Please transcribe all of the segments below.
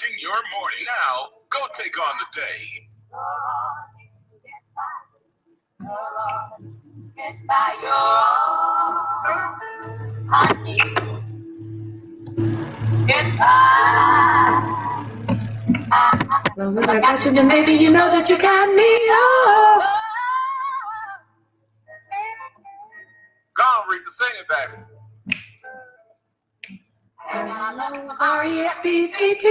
refreshing your morning. Now, go take on the day. Long as I got you, then baby, you know that you got me. Oh. Go on, Rita, sing it, baby. R-E-S-P-C-T.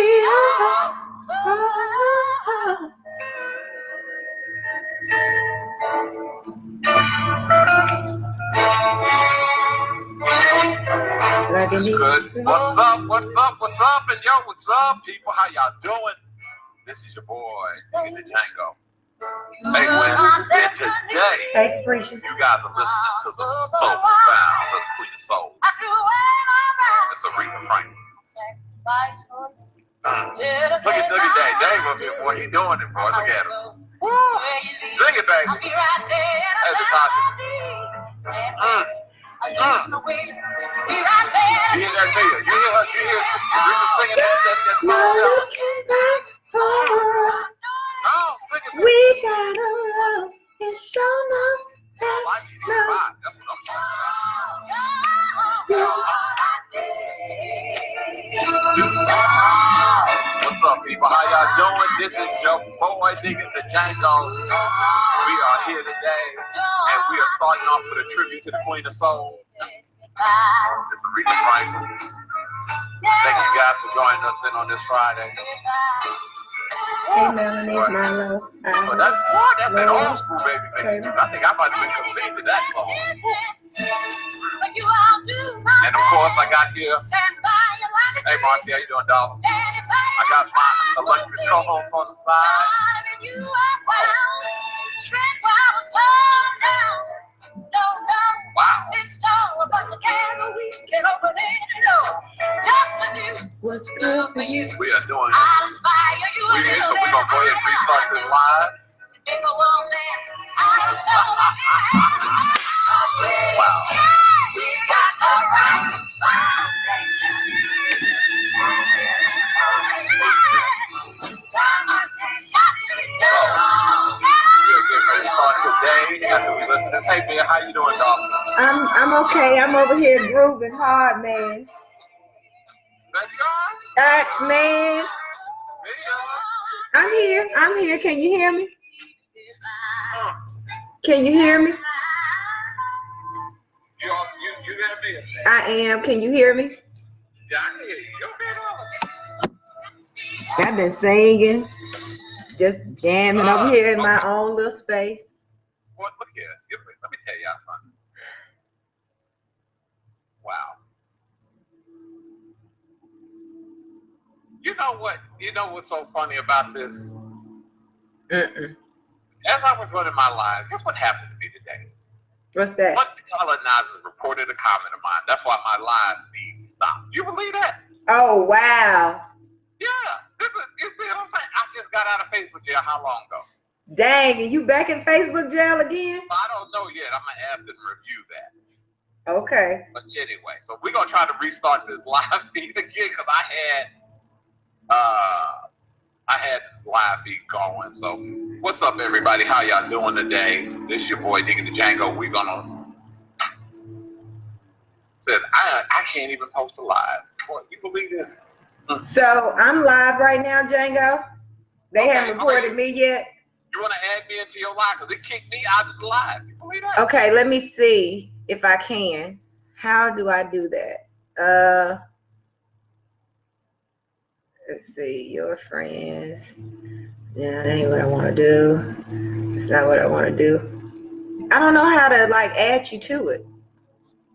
That's good. What's up? What's up? What's up? And yo, what's up, people? How y'all doing? This is your boy, the Django. Hey, Gwen, and today, you guys are listening to the soul sound of Queen of Soul. It's Aretha Franklin. Look at Dave up here, boy. He doing it, boy. Look at him. Woo! Sing it, baby. Hey, Natasha. You hear that, Mia? You hear Rita singing that song? No, sing it. We got a love and show no love. That's what I'm talking about. What's up, people? How y'all doing? This is your boy, niggas, the Django. We are here today, and we are starting off with a tribute to the Queen of Soul. It's Aretha Franklin. Thank you guys for joining us in on this Friday. Hey, Melanie, Milo. That's that old school baby. I think I might have been conceived to that song. And of course, I got here. Hey, Marcy, how you doing, dog? I got my illustrious co-host on the side. Wow. What's good for you? We are doing it. We're going to go ahead and restart this live. Wow. Hey, man, how you doing, dog? I'm okay. I'm over here grooving hard, man. Man. I'm here. Can you hear me? Can you hear me? You hear me? I am. Can you hear me? Yeah, I hear you. I've been singing, just jamming over here in my own little space. Well, look here. Let me tell y'all something. Wow. You know what? You know what's so funny about this? As I was running my live, guess what happened to me today? What's that? One colonizer reported a comment of mine. That's why my live feed stopped. You believe that? Oh, wow. Yeah. You see what I'm saying? I just got out of Facebook jail how long ago? Dang, and you back in Facebook jail again? I don't know yet. I'm going to have to review that. Okay. But anyway, so we're going to try to restart this live feed again because I had live feed going. So what's up, everybody? How y'all doing today? This is your boy, Nigga the Django. We're going to... Said, I can't even post a live. Boy, you believe this? So I'm live right now, Django. They haven't reported me yet. You want to add me into your live? Because it kicked me out of the live. You believe that? Okay, let me see if I can. How do I do that? Let's see, your friends. Yeah, that ain't what I want to do. It's not what I want to do. I don't know how to like add you to it.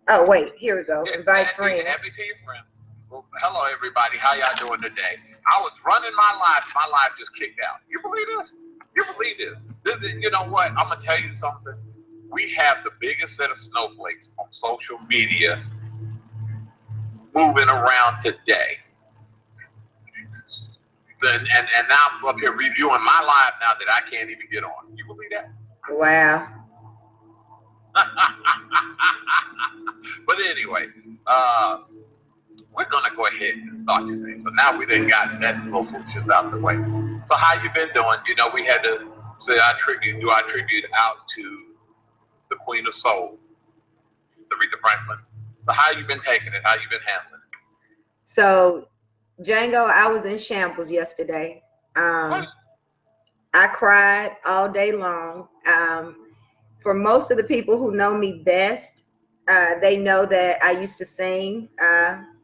Oh wait, here we go. Invite friends. Add me to your friends. Well, hello everybody. How y'all doing today? I was running my live. My live just kicked out. You believe this? You believe this? You know what? I'm gonna tell you something. We have the biggest set of snowflakes on social media moving around today. And now I'm up here reviewing my live now that I can't even get on. You believe that? Wow. But anyway, we're gonna go ahead and start today. So now we done got that little foolishness out of the way. So how you been doing? You know, we had to say our tribute out to the Queen of Soul, Aretha Franklin. So how you been taking it? How you been handling it? So, Django, I was in shambles yesterday. I cried all day long. For most of the people who know me best, they know that I used to sing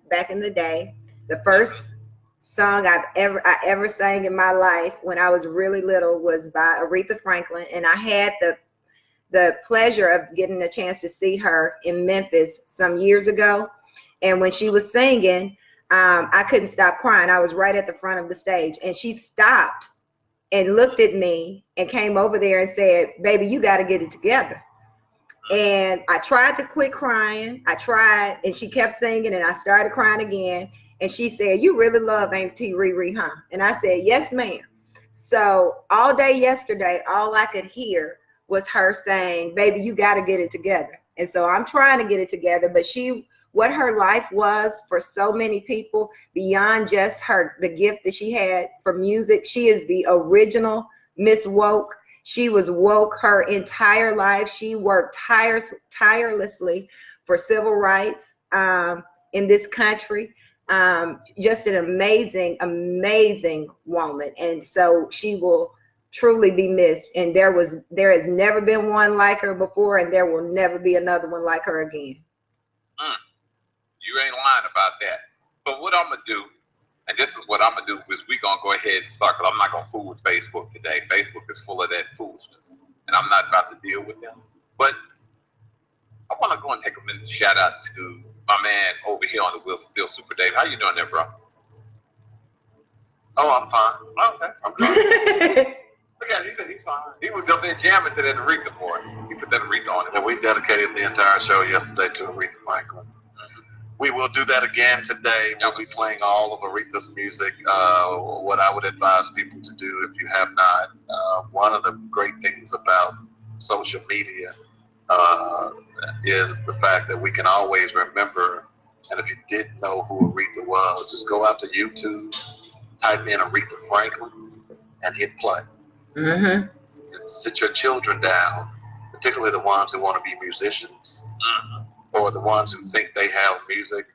back in the day. The first song I ever sang in my life when I was really little was by Aretha Franklin, and I had the pleasure of getting a chance to see her in Memphis some years ago. And when she was singing, I couldn't stop crying. I was right at the front of the stage, and she stopped and looked at me and came over there and said, "Baby, you got to get it together." And I tried to quit crying. I tried, and she kept singing, and I started crying again. And she said, "You really love Auntie Riri, huh?" And I said, "Yes, ma'am." So all day yesterday, all I could hear was her saying, "Baby, you got to get it together." And so I'm trying to get it together. But what her life was for so many people, beyond just the gift that she had for music, she is the original Miss Woke. She was woke her entire life. She worked tirelessly for civil rights in this country. Just an amazing, amazing woman. And so she will truly be missed. And there has never been one like her before, and there will never be another one like her again. You ain't lying about that. But what I'm going to do, and this is what I'm going to do, is we're going to go ahead and start, because I'm not going to fool with Facebook today. Facebook is full of that foolishness, and I'm not about to deal with them. But I want to go and take a minute to shout out to my man over here on the Will Still, Super Dave. How you doing there, bro? Oh, I'm fine. Oh, okay, I'm good. Look at him, he said he's fine. He was up there jamming to that Aretha for it. He put that Aretha on it. And we dedicated the entire show yesterday to Aretha Franklin. We will do that again today. We'll be playing all of Aretha's music. What I would advise people to do if you have not, one of the great things about social media is the fact that we can always remember, and if you didn't know who Aretha was, just go out to YouTube, type in Aretha Franklin, and hit play. And sit your children down, particularly the ones who want to be musicians. Or the ones who think they have music,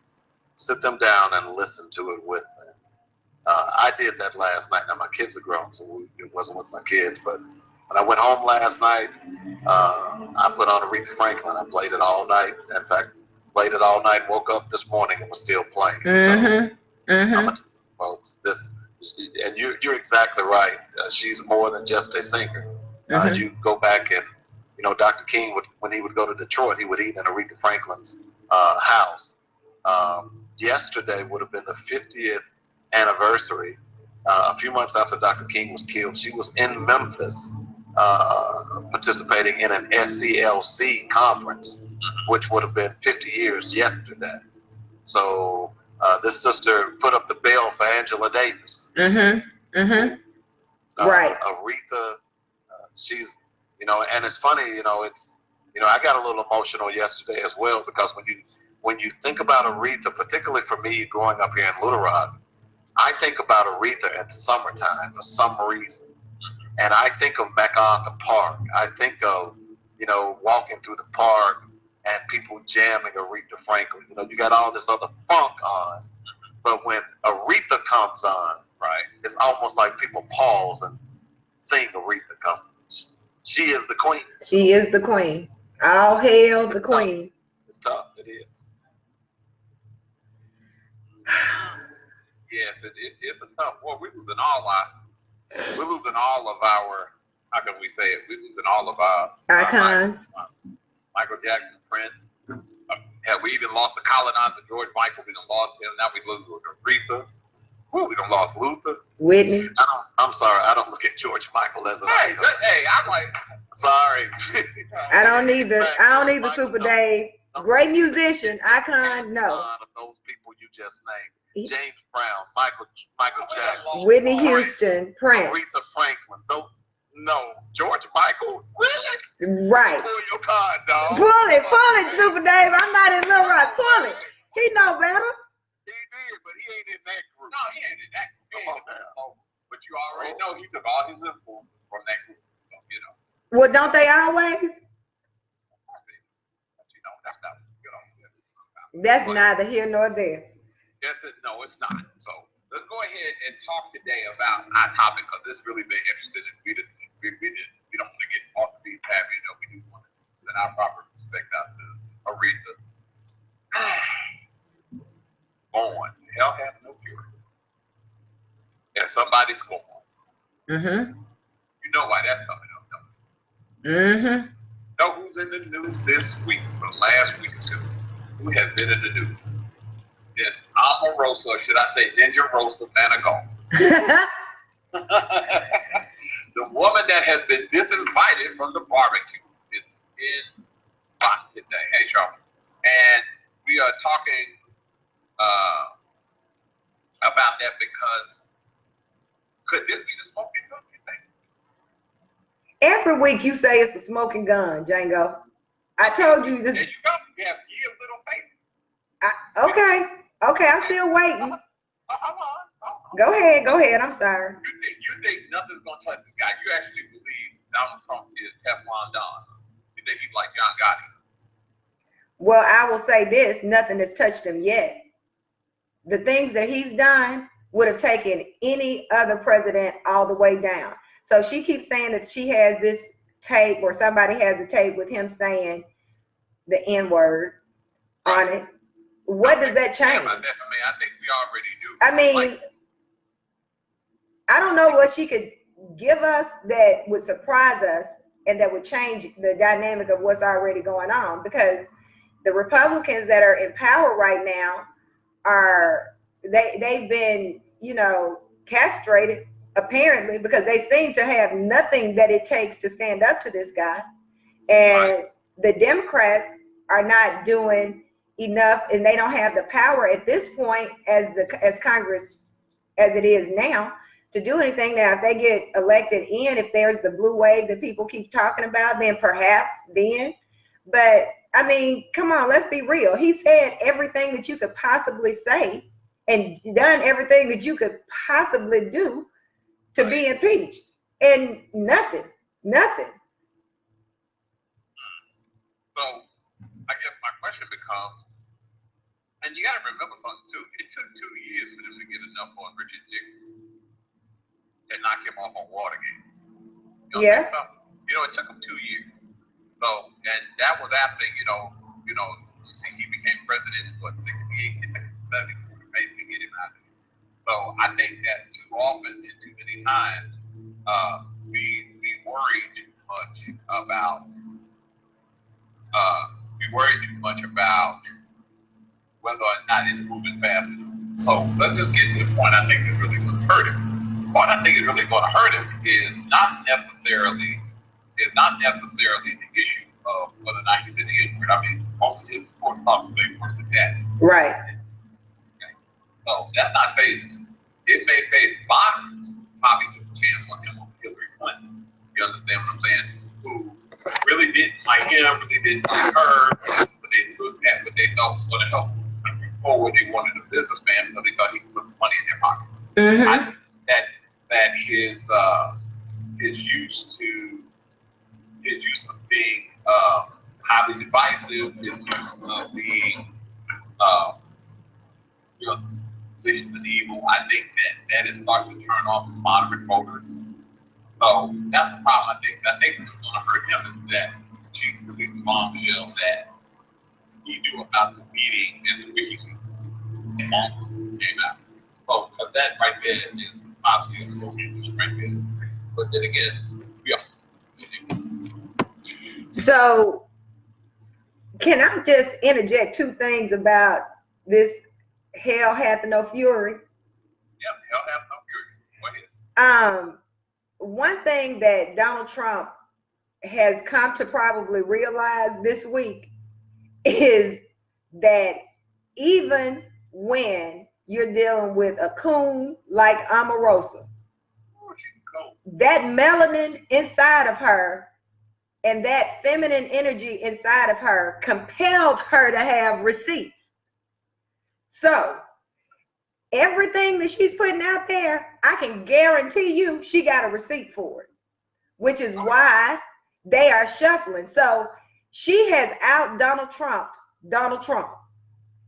sit them down and listen to it with them. I did that last night. Now, my kids are grown, so it wasn't with my kids. But when I went home last night, I put on Aretha Franklin. I played it all night. In fact, played it all night, woke up this morning and was still playing. So, folks, and you're exactly right. She's more than just a singer. You go back and, you know, Dr. King, when he would go to Detroit, he would eat in Aretha Franklin's house. Yesterday would have been the 50th anniversary. A few months after Dr. King was killed, she was in Memphis participating in an SCLC conference, which would have been 50 years yesterday. So this sister put up the bill for Angela Davis. Right. Aretha, she's, you know, and it's funny, you know, I got a little emotional yesterday as well, because when you think about Aretha, particularly for me growing up here in Little Rock, I think about Aretha in summertime for some reason. And I think of MacArthur Park. I think of, you know, walking through the park and people jamming Aretha Franklin. You know, you got all this other funk on. But when Aretha comes on, right, it's almost like people pause and sing Aretha, because she is the queen. She is the queen. All hail the queen. It's tough. It is. Yes, it's a tough war. We're losing all of our, how can we say it? We're losing all of our icons. Michael Jackson, Prince. We even lost the colonizer, George Michael. We done lost him. Now we lose Aretha. We done lost Luther. Whitney. I'm sorry. I don't look at George Michael as an icon. Hey, I'm like, sorry. I don't need the Super Dave. Great musician, icon, no. Of those people you just named: James Brown, Michael Jackson, Whitney Houston, Prince, Aretha Franklin. No, George Michael, really? Right. Pull your card, dog. Pull it, Super Dave. I'm not in Little Rock. Pull it. He know better. He No, he ain't in that. Come on now. So, but you already know he took all his influence from that group. So, you know. Well, don't they always? But, you know, that's not, you know. That's neither here nor there. Yes, no, it's not. So let's go ahead and talk today about our topic because this really been interesting. And we don't want to get off the beat path. You know, we do want to send our proper respect out to Aretha. Born, hell has no cure. And somebody's scorn. Mm-hmm. You know why that's coming up, though. Mm-hmm. Know who's in the news this week, or last week or two? Who has been in the news? It's Omarosa, or should I say Ninja Rosa Manigault. The woman that has been disinvited from the barbecue is in spot today. Hey, Charlie. And we are talking about that because could this be the smoking gun, you think? Every week you say it's a smoking gun, Django. I told you this. There you go. You have years little faith. Okay, I'm still waiting. Go ahead. I'm sorry. You think nothing's gonna touch this guy? You actually believe Donald Trump is Teflon Don? You think he's like John Gotti? Well, I will say this: nothing has touched him yet. The things that he's done would have taken any other president all the way down. So she keeps saying that she has this tape, or somebody has a tape with him saying the N-word on it. What does that change? I think we already do. I mean, I don't know what she could give us that would surprise us and that would change the dynamic of what's already going on, because the Republicans that are in power right now they've been, castrated apparently, because they seem to have nothing that it takes to stand up to this guy. And the Democrats are not doing enough, and they don't have the power at this point as Congress as it is now to do anything. Now, if they get elected in, if there's the blue wave that people keep talking about, then perhaps then. But I mean, come on, let's be real. He said everything that you could possibly say and done everything that you could possibly do to be impeached, and nothing. So I guess my question becomes, and you got to remember something too. It took 2 years for them to get enough on Richard Nixon and knock him off on Watergate. Yeah. It took them 2 years. So, and that was after, you see, he became president in 68, 74, basically get him out of it. So I think that too often and too many times, we worry too much about whether or not it's moving fast enough. So let's just get to the point I think is really going to hurt him. The point I think is really going to hurt him is not necessarily the issue of whether or not he's in the N-word. I mean, most of his supporters are the same person that. Right. Okay. So that's not phasing. It may phase moderns. Probably took a chance on him over Hillary Clinton. You understand what I'm saying? Who really didn't like him, really didn't like her, but they looked at what they thought was going to help forward. They wanted a businessman, so they thought he could put money in their pocket. Mm-hmm. I think that his use of being highly divisive, his use of being vicious and evil, I think that is starting to turn off the moderate voters. So that's the problem. I think what's going to hurt him is that she released a bombshell that he knew about the meeting and the wiki came out. So that right there is obviously a smoking right there. But then again, So can I just interject two things about this Hell Hath No Fury? Yep, Hell Hath No Fury. Go ahead. One thing that Donald Trump has come to probably realize this week is that even when you're dealing with a coon like Omarosa, that melanin inside of her and that feminine energy inside of her compelled her to have receipts. So everything that she's putting out there, I can guarantee you she got a receipt for it, which is why they are shuffling. So she has out Donald Trump.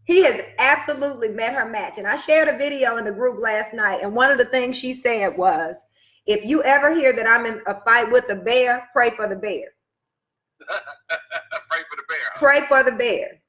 He has absolutely met her match. And I shared a video in the group last night, and one of the things she said was, if you ever hear that I'm in a fight with the bear, pray for the bear. Pray for the bear. Huh? Pray for the bear.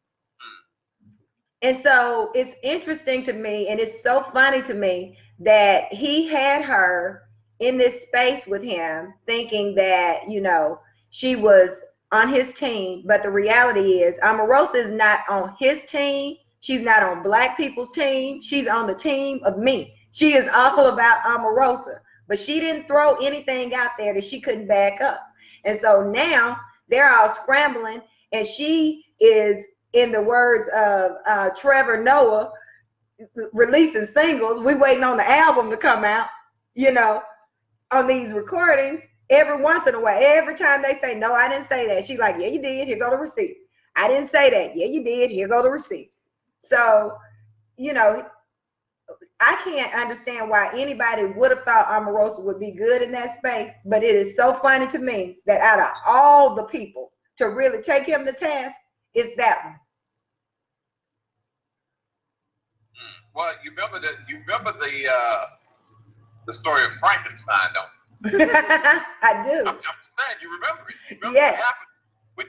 And so it's interesting to me, and it's so funny to me that he had her in this space with him thinking that, you know, she was on his team. But the reality is Omarosa is not on his team. She's not on Black people's team. She's on the team of me. She is all about Omarosa. But she didn't throw anything out there that she couldn't back up. And so now they're all scrambling, and she is, in the words of Trevor Noah, releasing singles. We waiting on the album to come out, you know, on these recordings. Every once in a while, every time they say, no, I didn't say that, she's like, yeah, you did. Here go the receipt. I didn't say that. Yeah, you did. Here go the receipt. So, you know, I can't understand why anybody would have thought Omarosa would be good in that space, but it is so funny to me that out of all the people to really take him to task, it's that one. Well, you remember the story of Frankenstein, don't you? I do. I'm saying you remember it. You remember Yes. what happened when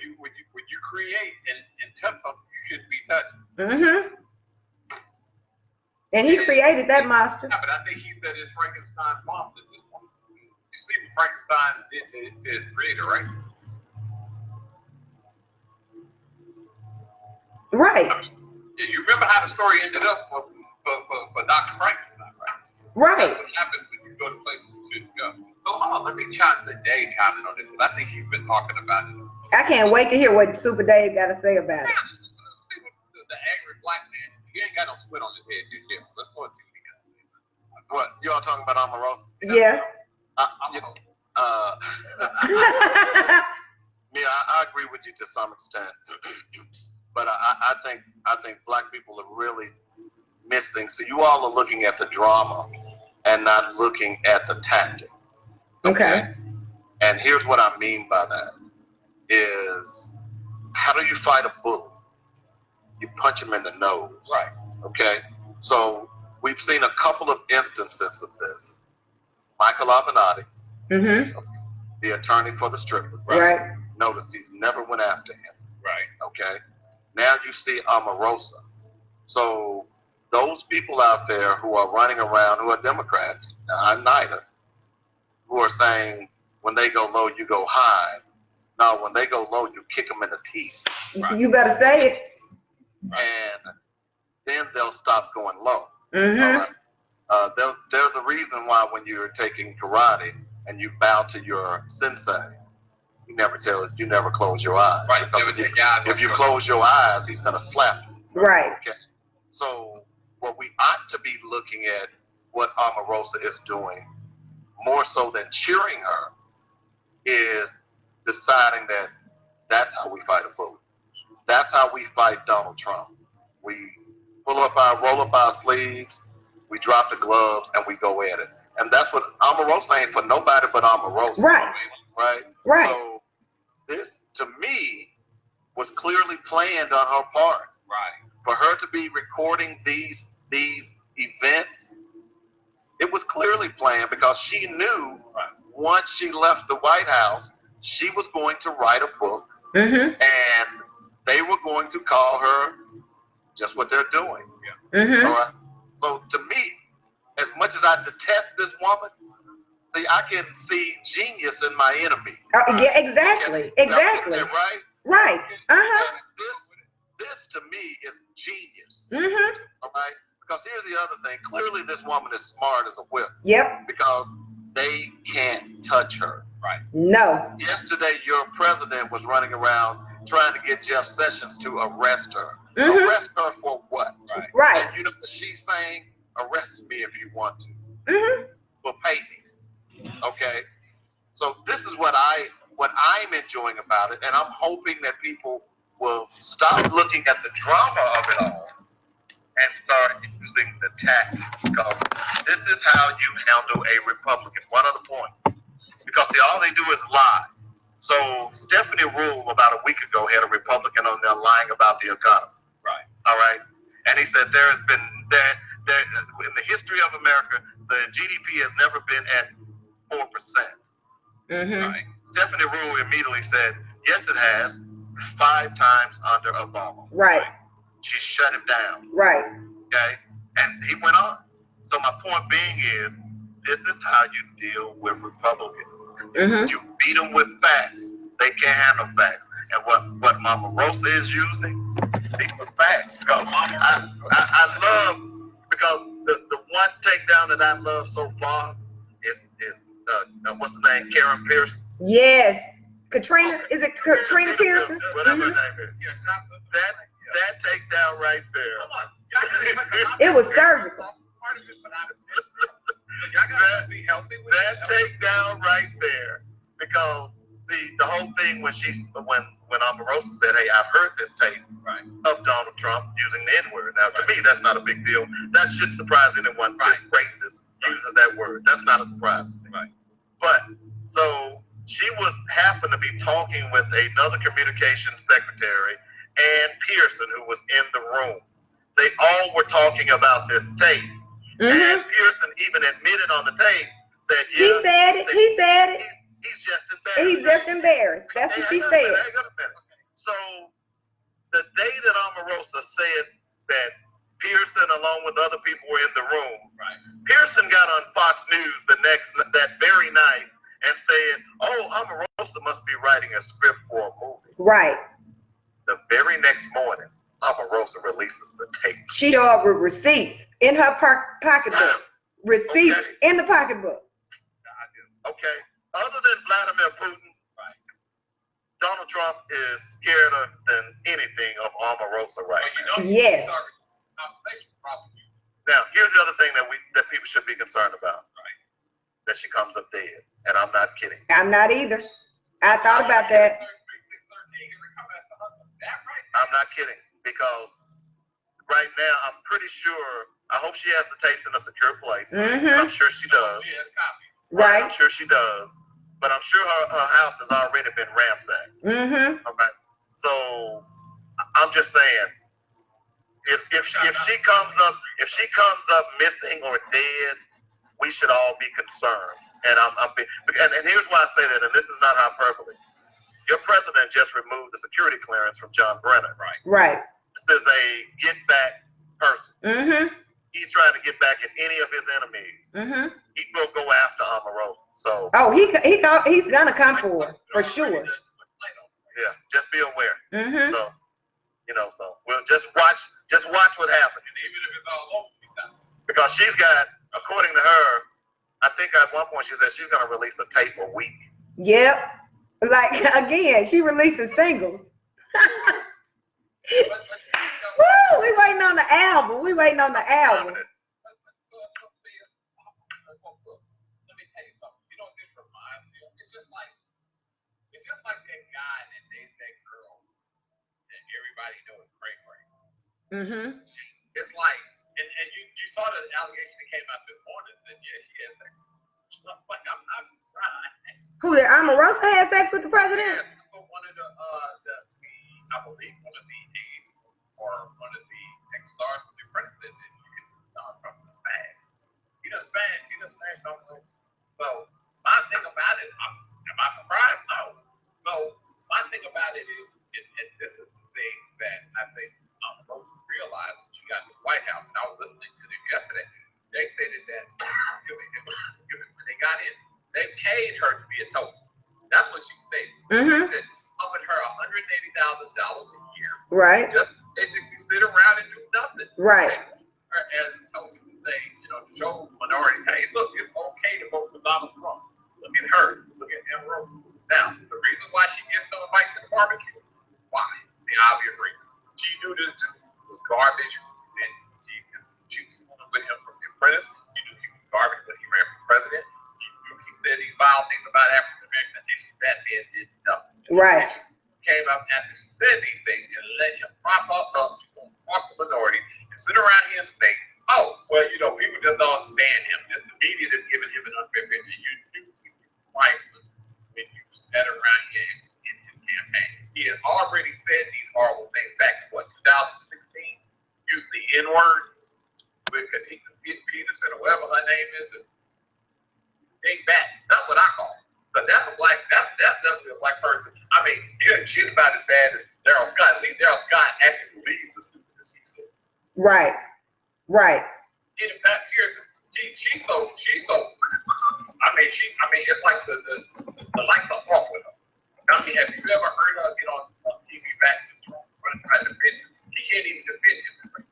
you create and touch something you shouldn't be touching. Mm-hmm. And he created that monster. Yeah, but I think he said it's Frankenstein's monster. You see what Frankenstein did to his creator, right? Right. I mean, you remember how the story ended up for Dr. Frankenstein, right? Right. That's what happens when you go to places you shouldn't go. So hold on, let me chime the Dave comment on this, because I think he's been talking about it. I can't wait to hear what Super Dave got to say about it. Yeah, just see what the angry Black man, he ain't got no sweat on his head just yet. Let's go and see what he got to say. What, you all talking about Omarosa? Yeah. Yeah, I agree with you to some extent. But I think Black people are really missing. So you all are looking at the drama and not looking at the tactic. Okay. And here's what I mean by that is, how do you fight a bully? You punch him in the nose. Right. Okay? So we've seen a couple of instances of this. Michael Avenatti, mm-hmm. the attorney for the stripper. Right. Notice he's never went after him. Right. Okay? Now you see Omarosa. So those people out there who are running around, who are Democrats, now I'm neither, who are saying when they go low, you go high. No, when they go low, you kick them in the teeth. Right. You better say it. And then they'll stop going low. Mm-hmm. All right? There's a reason why when you're taking karate and you bow to your sensei, you never close your eyes. Right. Because if you close your eyes, he's going to slap you. Right. Okay. So what we ought to be looking at what Omarosa is doing, more so than cheering her, is deciding that that's how we fight a bully. That's how we fight Donald Trump. We roll up our sleeves, we drop the gloves, and we go at it. And that's what Omarosa ain't for nobody but Omarosa. Right. Right? Right. So this, to me, was clearly planned on her part. Right. For her to be recording these events, it was clearly planned, because she knew once she left the White House, she was going to write a book, mm-hmm. and they were going to call her just what they're doing. Yeah. Mm-hmm. All right? So to me, as much as I detest this woman, see, I can see genius in my enemy. Yeah, exactly. Exactly. Right? Right. Uh-huh. And this to me is genius. Mm-hmm. All right? Because here's the other thing. Clearly this woman is smart as a whip. Yep. Because they can't touch her. Right. No. Yesterday, your president was running around trying to get Jeff Sessions to arrest her. Mm-hmm. Arrest her for what? Right. Right. And you know what she's saying? Arrest me if you want to. Mm-hmm. But pay me. Okay? So this is what I'm enjoying about it, and I'm hoping that people will stop looking at the drama of it all and start using the tact, because this is how you handle a Republican. One other point, because all they do is lie. So Stephanie Rule about a week ago had a Republican on there lying about the economy. Right. All right. And he said there has been in the history of America, the GDP has never been at 4%. Right. Stephanie Rule immediately said, yes, it has, 5 times under Obama. Right. She shut him down. Right. Okay. And he went on. So my point being is, this is how you deal with Republicans. You beat them with facts. They can't handle facts. And what Omarosa is using, these are facts. Because I love, because the one takedown that I love so far is what's the name? Karen Pierce. Yes. Katrina, is it Katrina Pearson? Whatever her name is. That takedown right there. It was surgical. That takedown right there, because see the whole thing when Omarosa said, "Hey, I've heard this tape of Donald Trump using the N-word." Now, to me, that's not a big deal. That shouldn't surprise anyone. This racist uses that word. That's not a surprise to me. Right. But so she happened to be talking with another communications secretary and Pearson, who was in the room. They all were talking about this tape. And Pearson even admitted on the tape that he said it. He said it. He's just embarrassed. He's just embarrassed. That's what she said. So the day that Omarosa said that Pearson, along with other people, were in the room, Pearson got on Fox News that very night and said, "Oh, Omarosa must be writing a script for a movie." Right. The very next morning, Omarosa releases the tape. She ordered receipts in her pocketbook. Receipts in the pocketbook. Okay. Other than Vladimir Putin, Donald Trump is scared than anything of Omarosa right now. Yes. Now, here's the other thing that people should be concerned about. That she comes up dead. And I'm not kidding. I'm not either. I thought about that. I'm not kidding. Because right now, I'm pretty sure, I hope she has the tapes in a secure place. I'm sure she does. Right. I'm sure she does. But I'm sure her house has already been ransacked. Okay. So I'm just saying, if she comes up missing or dead, we should all be concerned. And here's why I say that, and this is not hyperbole. Your president just removed the security clearance from John Brennan. Right. This is a get back person. He's trying to get back at any of his enemies. He will go after Omarosa. So he's gonna come for sure. Yeah, just be aware. So so we'll just watch what happens. Because she's got, according to her, I think at one point she said she's gonna release a tape a week. Yep. Like again, she releases singles. Woo! We waiting on the album. Like that guy that dates that girl that everybody knows is Cray. It's like, and you saw the allegation that came out this morning that she had sex. Like, I'm not surprised. Who there? Omarosa had sex with the president? Yeah, one of I believe one of the aides or one of the ex-stars of the president that you can from the bag. He does bang something. So my thing about it, am I surprised? No. So my thing about it is, and this is the thing that I think Omarosa realized when she got to the White House, and I was listening to them yesterday. They stated that when they got in, they paid her to be a toast. That's what she stated. She said, offered her $180,000 a year. Right. Just basically sit around and do nothing. Right. And say, show minorities, hey, look, it's okay to vote for Donald Trump. Look at her. Look at Omarosa. Now, the reason why she gets no invite to the barbecue, why? The obvious reason. She knew this dude was garbage, and she was with him from The Apprentice. She knew he was garbage when he ran for president. She knew he said these vile things about African Americans, and she sat there and did nothing. Right. And she came up after she said these things and let him prop up. She's going to talk to minorities and sit around here and state, oh, don't stand him. Just the media that's giving him an unfair picture. You wife when you sat around here in his campaign. He had already said these horrible things back in 2016, using the N-word with Katina Peterson or whatever her name is. Take back. That's what I call it. But that's definitely a black person. I mean, he didn't shoot about as bad as Daryl Scott. At least Daryl Scott actually believes the stupidness he said. Right. And in fact, she's so. I mean, it's like the lights are off with her. I mean, have you ever heard her get on TV back to try to defend him? She can't even defend him.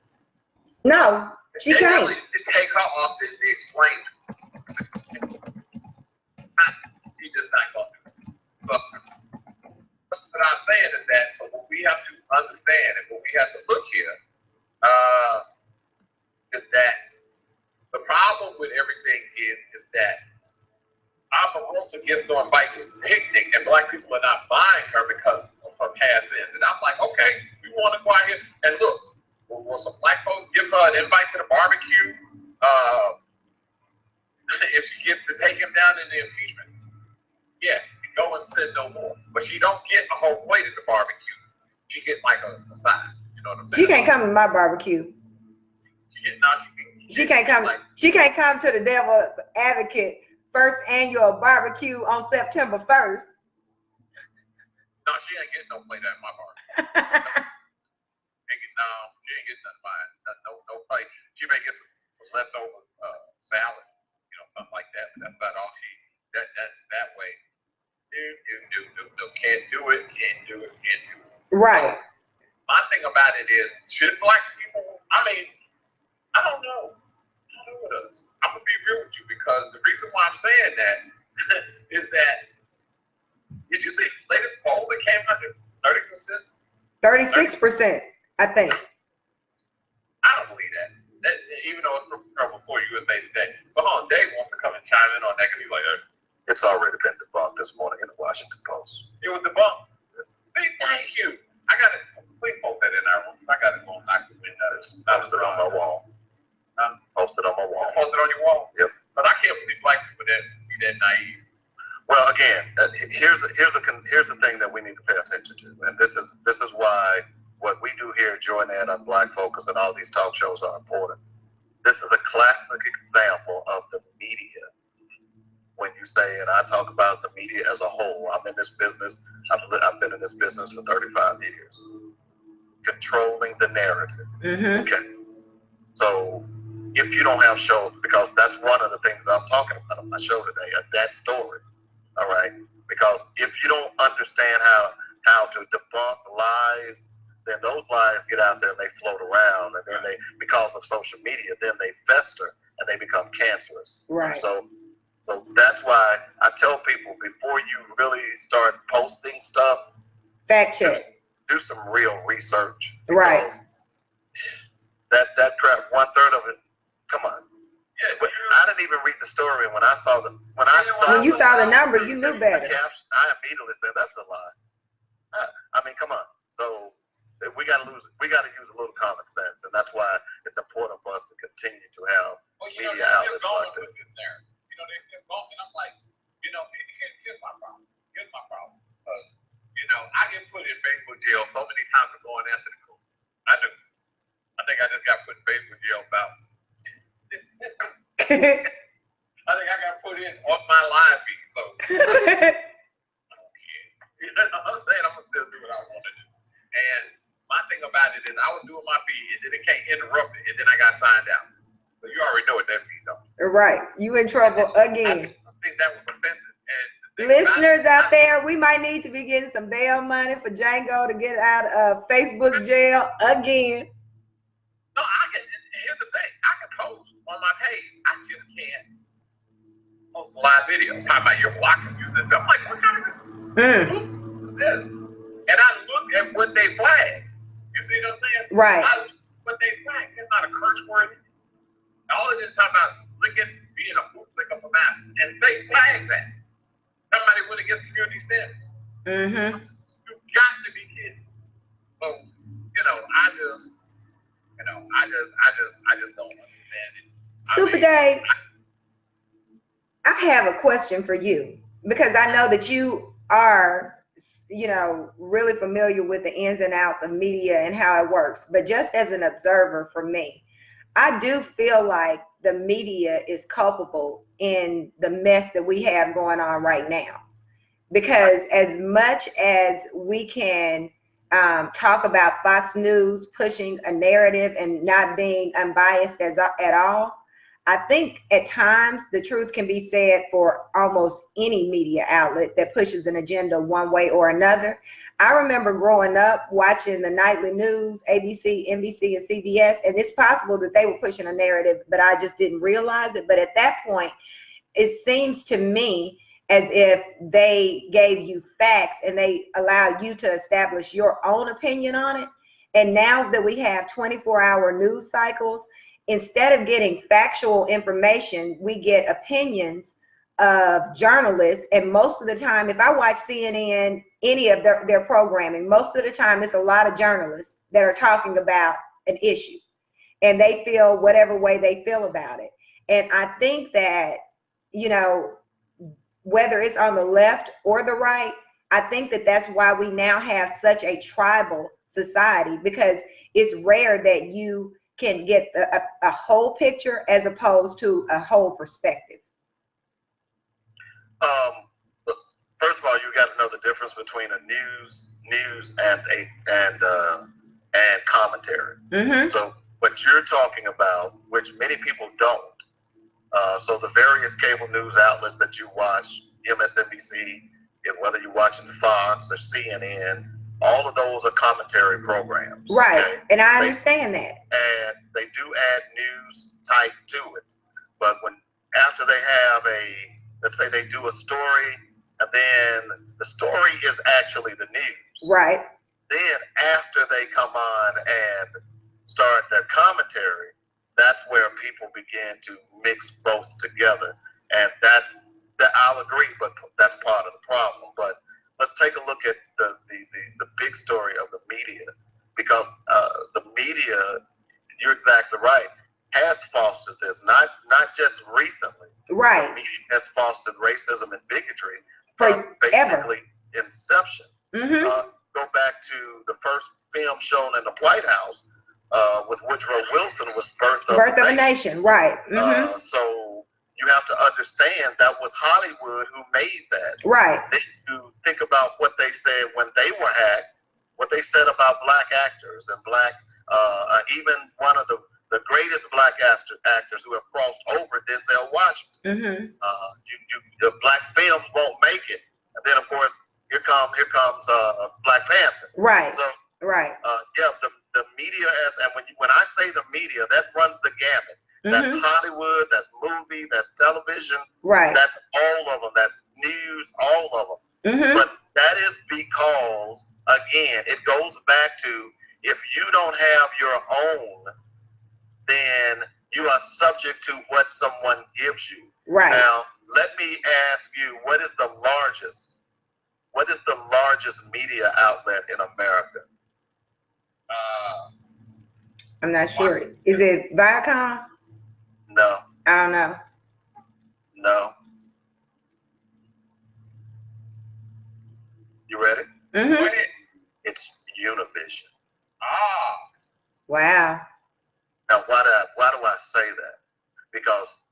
No, she can't. Really, to take her off to explain. He just not going to. So, what I'm saying is that, so what we have to understand and what we have to look here is that the problem with everything is that Omarosa gets no invite to the picnic and black people are not buying her because of her past sins. And I'm like, okay, we want to go out here and look. Will some black folks give her an invite to the barbecue if she gets to take him down in the impeachment? Yeah, go and sin no more. But she don't get a whole plate at the barbecue. She get like a side. You know what I'm saying? She can't come to my barbecue. She can't come. She can't come to the Devil's Advocate first annual barbecue on September 1st. No, she ain't getting no plate at my barbecue. No, she ain't getting nothing by it. No plate. She may get some leftover salad, something like that. But that's about all she. That way. No, can't do it. Right. My thing about it is, should black people? I mean, I don't know. With us. I'm gonna be real with you because the reason why I'm saying that is that did you see the latest poll that came out? 30%? 36%, I think. I don't believe that. Even though it's from before USA Today. But hold on, Dave wants to come and chime in on that because he's like, It's already been debunked this morning in the Washington Post. it was debunked. Hey, thank you. I got to please post that in our room. I got to go and knock the windows. Posted on my wall. Posted on my wall. Posted on your wall? Yep. But I can't believe black people that be that naive. Well, again, here's the thing that we need to pay attention to, and this is why what we do here at JoyNet on Black Focus and all these talk shows are important. This is a classic example of the media. When you say, and I talk about the media as a whole, I'm in this business. I've been in this business for 35 years. Controlling the narrative. Mm-hmm. Okay. So if you don't have shows, because that's one of the things I'm talking about on my show today, that story. All right. Because if you don't understand how to debunk lies, then those lies get out there and they float around, and then because of social media, then they fester and they become cancerous. Right. So that's why I tell people before you really start posting stuff, fact check. Do some real research. Right. That crap, 1/3 of it. Come on. Yeah, but I didn't even read the story. When I saw the when you saw the number, you knew better. I immediately said that's a lie. I mean, come on. So we got to use a little common sense, and that's why it's important for us to continue to have media outlets like this. They kept going, and I'm like, here's my problem. Because, I get put in Facebook jail so many times for going after the cool. I do. I think I just got put in Facebook jail about. I think I got put in on my live feed, so. I don't care. I'm saying I'm going to still do what I want to do. And my thing about it is I was doing my feed, and then it can't interrupt it, and then I got signed out. So you already know what that means, though. Right. You in trouble again. I think that was offensive. And listeners out there, we might need to be getting some bail money for Django to get out of Facebook jail again. No, here's the thing. I can post on my page. I just can't post a live video. Talking about your block from using this. I'm like, what kind of this? And I look at what they flag. You see what I'm saying? Right. I look at what they flag. It's not a curse word. All of this talking about being a fool, lick up a mask. And they flag that. Somebody went against community standards. Mm-hmm. You've got to be kidding. So, I just don't understand it. Super Dave, I have a question for you, because I know that you are, really familiar with the ins and outs of media and how it works. But just as an observer, for me, I do feel like the media is culpable in the mess that we have going on right now. Because as much as we can talk about Fox News pushing a narrative and not being unbiased at all, I think at times the truth can be said for almost any media outlet that pushes an agenda one way or another. I remember growing up watching the nightly news, ABC, NBC, and CBS, and it's possible that they were pushing a narrative, but I just didn't realize it. But at that point, it seems to me as if they gave you facts and they allowed you to establish your own opinion on it. And now that we have 24-hour news cycles, instead of getting factual information, we get opinions of journalists. And most of the time, if I watch CNN, any of their programming, most of the time it's a lot of journalists that are talking about an issue, and they feel whatever way they feel about it. And I think that, whether it's on the left or the right, I think that that's why we now have such a tribal society, because it's rare that you can get a whole picture as opposed to a whole perspective. First of all, you got to know the difference between a news and commentary. Mm-hmm. So what you're talking about, which many people don't, so the various cable news outlets that you watch, MSNBC, whether you're watching Fox or CNN, all of those are commentary programs. Right, okay? And I understand that. And they do add news type to it. But after they have let's say they do a story, and then the story is actually the news. Right. Then after they come on and start their commentary, that's where people begin to mix both together. And I'll agree, but that's part of the problem. But let's take a look at the big story of the media, because the media, you're exactly right, has fostered this, not just recently. Right. The media has fostered racism and bigotry from basically inception. Mm-hmm. Go back to the first film shown in the White House with Woodrow Wilson was Birth of a Nation. Right. Mm-hmm. So you have to understand that was Hollywood who made that. Right. You think about what they said when they were hacked, what they said about black actors and black, even one of the greatest black actors who have crossed over, Denzel Washington. Mm-hmm. The black films won't make it, and then of course here comes Black Panther. Right. So right. The media and when I say the media, that runs the gamut. Mm-hmm. That's Hollywood, that's movie, that's television. Right. That's all of them. That's news, all of them. Mm-hmm. But that is because, again, it goes back to, if you don't have your own, then you are subject to what someone gives you. Right. Now, let me ask you, what is the largest media outlet in America? I'm not sure. Is it Viacom? No. I don't know. No. You ready? Mm-hmm. It's Univision. Wow. Now, why do I say that? Because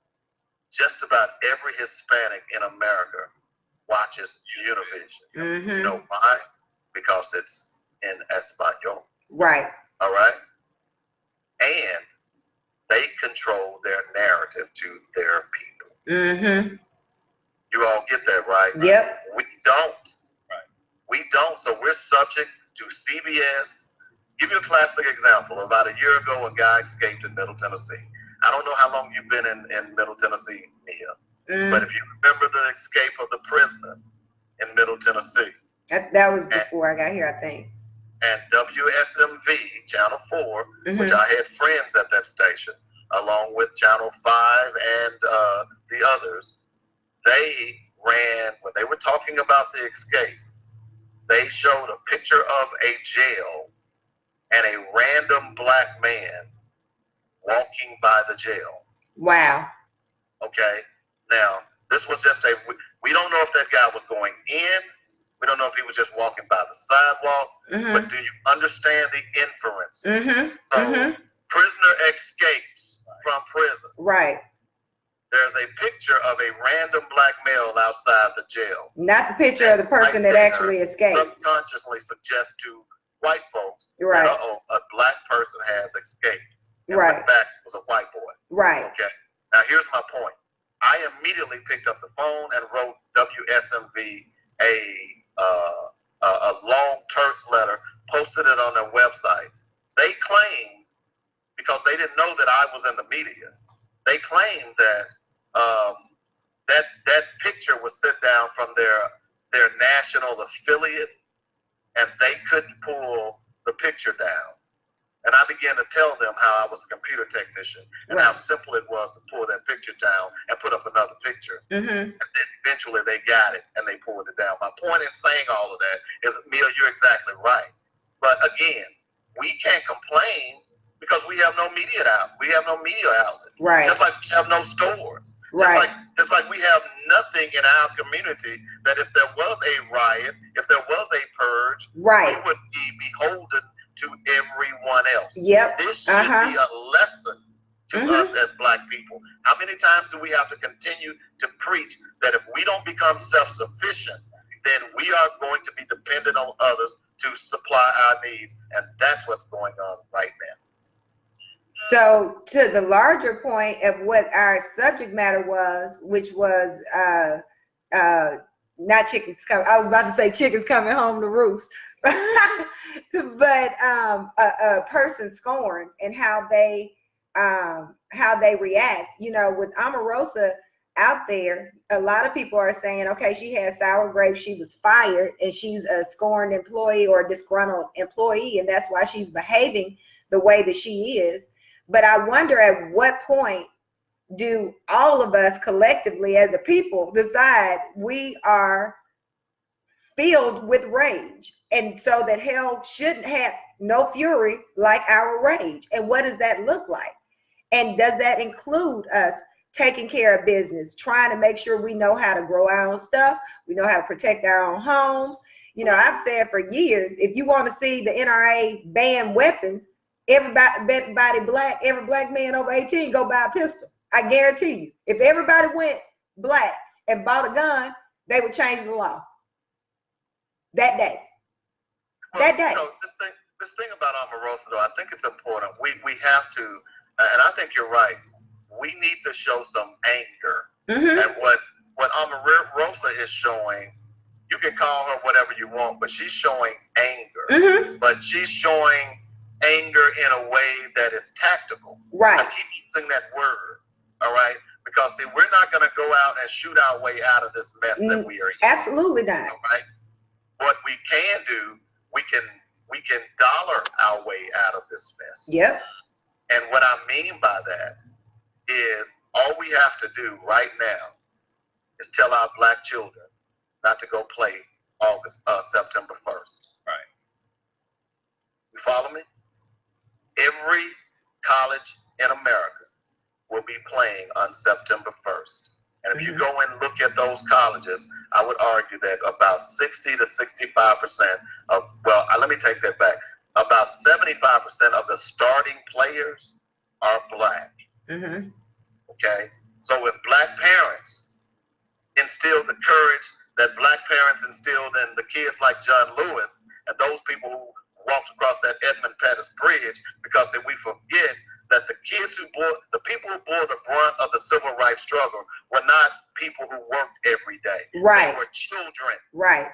just about every Hispanic in America watches Univision. Mm-hmm. You know why? Because it's in Espanol. Right. All right? And they control their narrative to their people. Mm-hmm. You all get that, right? Yep. We don't. Right. We don't. So we're subject to CBS. Give you a classic example. About a year ago, a guy escaped in Middle Tennessee. I don't know how long you've been in Middle Tennessee, Mia. Mm. But if you remember the escape of the prisoner in Middle Tennessee. That was before I got here, I think. And WSMV, Channel 4, mm-hmm. which I had friends at that station, along with Channel 5 and the others, they ran, when they were talking about the escape, they showed a picture of a jail and a random black man walking by the jail. Wow. Okay. Now, this was just we don't know if that guy was going in. We don't know if he was just walking by the sidewalk. But do you understand the inference? So, prisoner escapes from prison. Right. There's a picture of a random black male outside the jail. Not the picture of the person that actually escaped. Subconsciously suggests to white folks right. that, a black person has escaped. And right. in fact, it was a white boy. Right. Okay. Now, here's my point. I immediately picked up the phone and wrote WSMV a long, terse letter, posted it on their website. They claimed, because they didn't know that I was in the media, they claimed that that picture was sent down from their national affiliate, and they couldn't pull the picture down. And I began to tell them how I was a computer technician and right. how simple it was to pull that picture down and put up another picture. And then eventually they got it and they pulled it down. My point in saying all of that is, Mia, you're exactly right. But again, we can't complain because we have no media out. We have no media outlet. Right. Just like we have no stores. Right. Just like we have nothing in our community that if there was a riot, if there was a purge, right. we would be beholden to everyone else. Yep. This should be a lesson to us as black people. How many times do we have to continue to preach that if we don't become self-sufficient, then we are going to be dependent on others to supply our needs? And that's what's going on right now. So to the larger point of what our subject matter was, which was not chickens coming, I was about to say chickens coming home to roost, but a person scorned and how they react. You know, with Omarosa out there, a lot of people are saying, okay, she had sour grapes, she was fired, and she's a scorned employee or a disgruntled employee, and that's why she's behaving the way that she is. But I wonder at what point do all of us collectively as a people decide we are filled with rage, and so that hell shouldn't have no fury like our rage? And what does that look like? And does that include us taking care of business, trying to make sure we know how to grow our own stuff, we know how to protect our own homes? You know, I've said for years, if you want to see the NRA ban weapons, every black man over 18 go buy a pistol. I guarantee you, if everybody went black and bought a gun, they would change the law that day. Well, that day. You know, this thing about Omarosa, though, I think it's important. We have to, and I think you're right, we need to show some anger. And what Omarosa is showing, you can call her whatever you want, but she's showing anger. But she's showing anger in a way that is tactical. Right. I keep using that word, all right? Because, see, we're not going to go out and shoot our way out of this mess that we are in. Absolutely not. All right? What we can do, we can dollar our way out of this mess. Yep. And what I mean by that is all we have to do right now is tell our black children not to go play September 1st. Right. You follow me? Every college in America will be playing on September 1st. And if you go and look at those colleges, I would argue that about 60 to 65% of, well, let me take that back. About 75% of the starting players are black. Okay? So if black parents instilled the courage that black parents instilled in the kids like John Lewis and those people who walked across that Edmund Pettus Bridge, because if we forget that the people who bore the brunt of the civil rights struggle were not people who worked every day. Right. They were children. Right.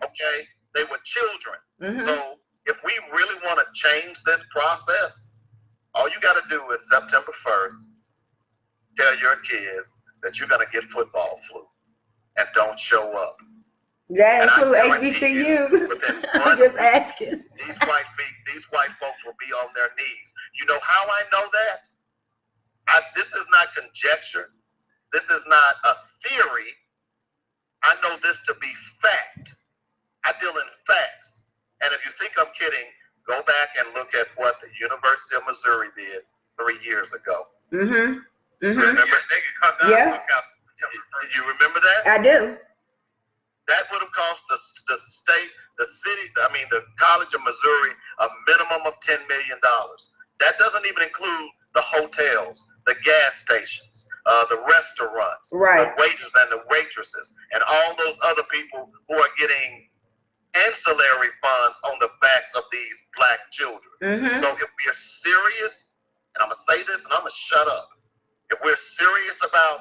Okay? They were children. So if we really want to change this process, all you got to do is September 1st, tell your kids that you're going to get football flu and don't show up. That includes HBCUs. I'm just asking. These white folks will be on their knees. You know how I know that? This is not conjecture. This is not a theory. I know this to be fact. I deal in facts. And if you think I'm kidding, go back and look at what the University of Missouri did 3 years ago. Remember? They can cut down Yeah. Did you remember that? I do. That would have cost the state, the city, the College of Missouri, a minimum of $10 million. That doesn't even include the hotels, the gas stations, the restaurants, Right. the waiters and the waitresses, and all those other people who are getting ancillary funds on the backs of these black children. Mm-hmm. So if we are serious, and I'm going to say this and I'm going to shut up, if we're serious about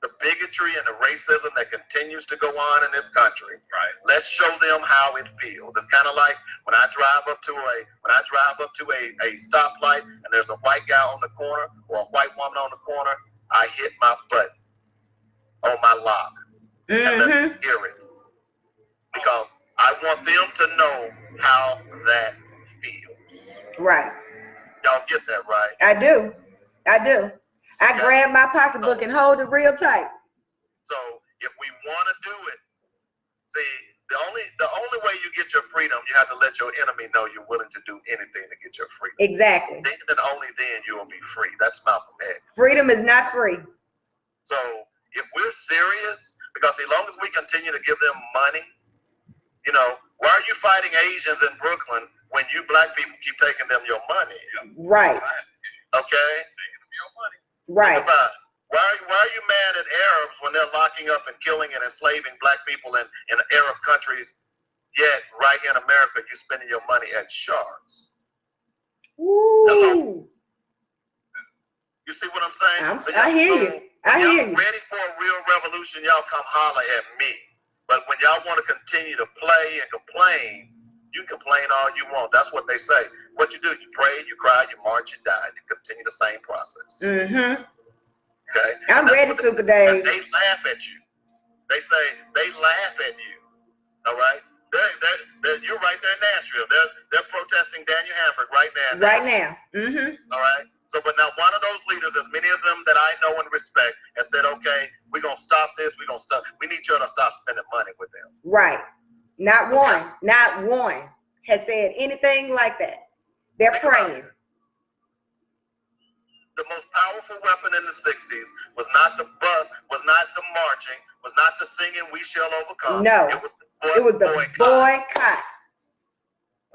the bigotry and the racism that continues to go on in this country, right, let's show them how it feels. It's kind of like when I drive up to a stoplight and there's a white guy on the corner or a white woman on the corner, I hit my butt on my lock and let them hear it, because I want them to know how that feels. Right. Y'all get that, right? I do. I grab my pocketbook and hold it real tight. So if we want to do it, see, the only way you get your freedom, you have to let your enemy know you're willing to do anything to get your freedom. Exactly. Then only then you will be free. That's Malcolm X. Freedom is not free. So if we're serious, because as long as we continue to give them money, why are you fighting Asians in Brooklyn when you black people keep taking them your money? Right. Okay? taking them your money. Right. Think about it. Why are you mad at Arabs when they're locking up and killing and enslaving black people in Arab countries, yet right here in America you're spending your money at sharks? Ooh. You see what I'm saying? I hear you. I hear you. Ready for a real revolution, y'all come holler at me. But when y'all want to continue to play and complain, you complain all you want. That's what they say. What you do, you pray, you cry, you march, you die. You continue the same process. Mm-hmm. Okay? I'm ready, Super Dave. They laugh at you. They say they laugh at you. All right? You're right there in Nashville. They're protesting Daniel Hamburg right now. Right now. Mm-hmm. All right? So, but now one of those leaders, as many of them that I know and respect, has said, okay, we're going to stop this. We need you to stop spending money with them. Right. Not one has said anything like that. They're praying. The most powerful weapon in the 60s was not the bus, was not the marching, was not the singing, we shall overcome. No. It was the boycott.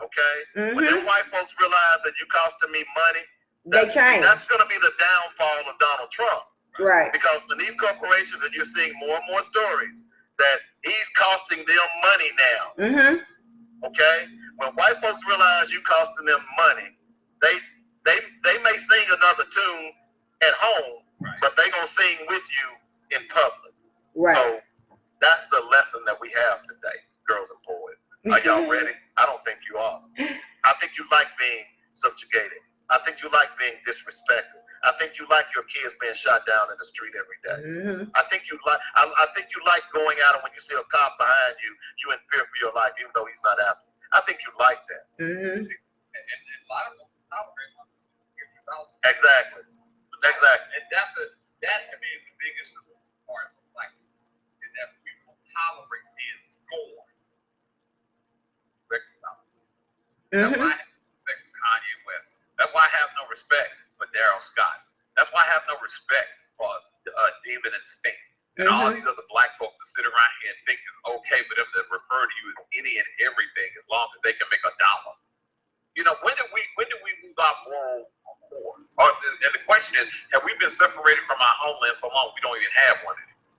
Okay? Mm-hmm. When them white folks realize that you costing me money, they change. That's going to be the downfall of Donald Trump. Right. Because when these corporations, and you're seeing more and more stories, that he's costing them money now. Mm-hmm. Okay? When white folks realize you costing them money, they may sing another tune at home, but they gonna sing with you in public. Right. So that's the lesson that we have today, girls and boys. Are y'all ready? I don't think you are. I think you like being subjugated. I think you like being disrespected. I think you like your kids being shot down in the street every day. Mm-hmm. I think you like going out, and when you see a cop behind you, you in fear for your life, even though he's not after you. I think you like that. Mm-hmm. And a lot of them tolerate Exactly. And that to me is the biggest part of life, is that we will tolerate being scorned. That's why I have no respect for Kanye West. That's why I have no respect for Daryl Scott. That's why I have no respect for David and Stink. And all these other black folks that sit around here and think it's okay for them to refer to you as any and everything as long as they can make $1. When did we lose our moral accord? And the question is, have we been separated from our homeland so long we don't even have one anymore?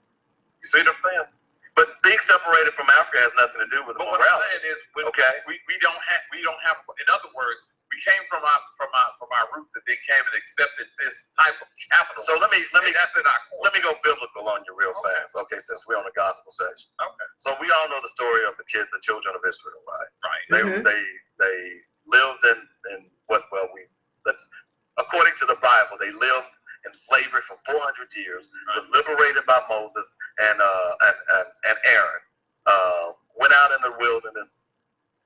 You see what I'm saying? But being separated from Africa has nothing to do with morality. What I'm saying is, we don't have. In other words, we came from our roots and then came and accepted this type of capital. So let me that's in our core. Let me go biblical on you real fast, okay? Since we're on the gospel section. Okay. So we all know the story of the children of Israel, right? Right. They lived in according to the Bible, they lived in slavery for 400 years. Was liberated by Moses and Aaron. Went out in the wilderness.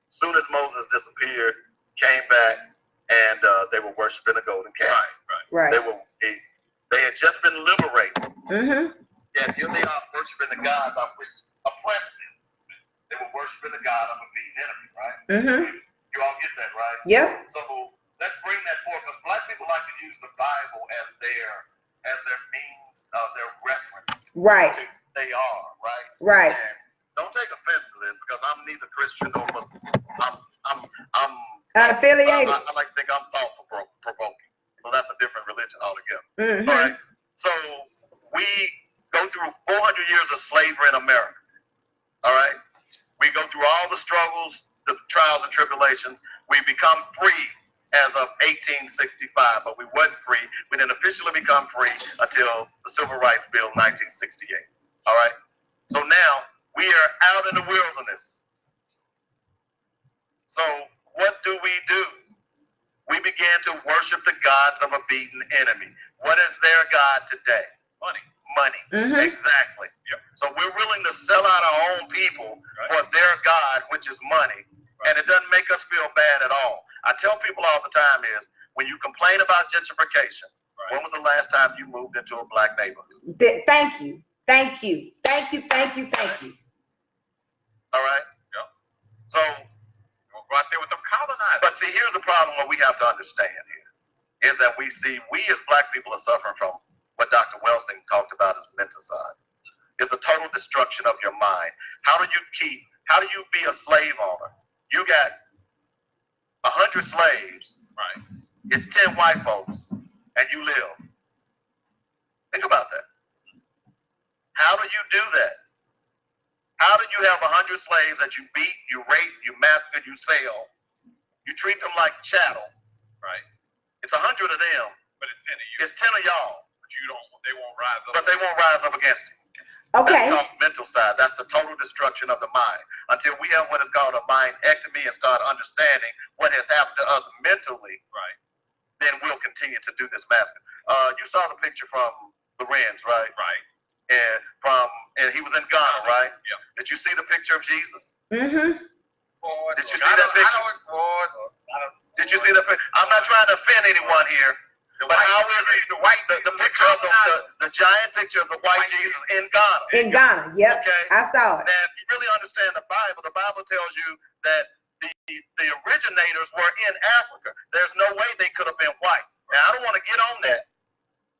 Soon as Moses disappeared, came back, and they were worshiping a golden calf. Right. They had just been liberated. Mm-hmm. And here they are worshiping the gods of which oppressed them. They were worshiping the God of a beaten enemy, right? Mm-hmm. You all get that, right? Yep. So let's bring that forth, because black people like to use the Bible as their Right. They are, right? Right. And don't take offense to this because I'm neither Christian nor Muslim. I'm unaffiliated. I like to think I'm thought provoking. So that's a different religion altogether. Mm-hmm. All right. So we go through 400 years of slavery in America. All right. We go through all the struggles, the trials and tribulations. We become free as of 1865, but we wasn't free. We didn't officially become free until the Civil Rights Bill 1968. All right. So now we are out in the wilderness. So what do? We began to worship the gods of a beaten enemy. What is their God today? Money. Mm-hmm. Exactly. Yep. So we're willing to sell out our own people for their God, which is money. And it doesn't make us feel bad at all. I tell people all the time is, when you complain about gentrification, when was the last time you moved into a black neighborhood? Thank you. All right? Yep. So, we'll go out there with them colonizers. but see, here's the problem. What we have to understand here is that we as black people are suffering from what Dr. Welsing talked about as menticide. It's the total destruction of your mind. How do you be a slave owner? You got 100 slaves, Right. it's 10 white folks, and you live. Think about that. How do you do that? How do you have 100 slaves that you beat, you rape, you massacre, you sell? You treat them like chattel. Right. It's 100 of them. But it's 10 of you. It's 10 of y'all. But they won't rise up. But they won't rise up against you. Okay. That's called mental side. That's the total destruction of the mind. Until we have what is called a mindectomy and start understanding what has happened to us mentally, Right. then we'll continue to do this massacre. You saw the picture from Lorenz, right? Right. And he was in Ghana, right? Yeah. Did you see the picture of Jesus? Mm-hmm. Did you see that picture? Did you see that picture? I'm not trying to offend anyone here, but how is it the picture of the giant picture of the white Jesus in Ghana? In Ghana, yep. Okay. I saw it. Now, if you really understand the Bible tells you that the originators were in Africa. There's no way they could have been white. Now, I don't want to get on that,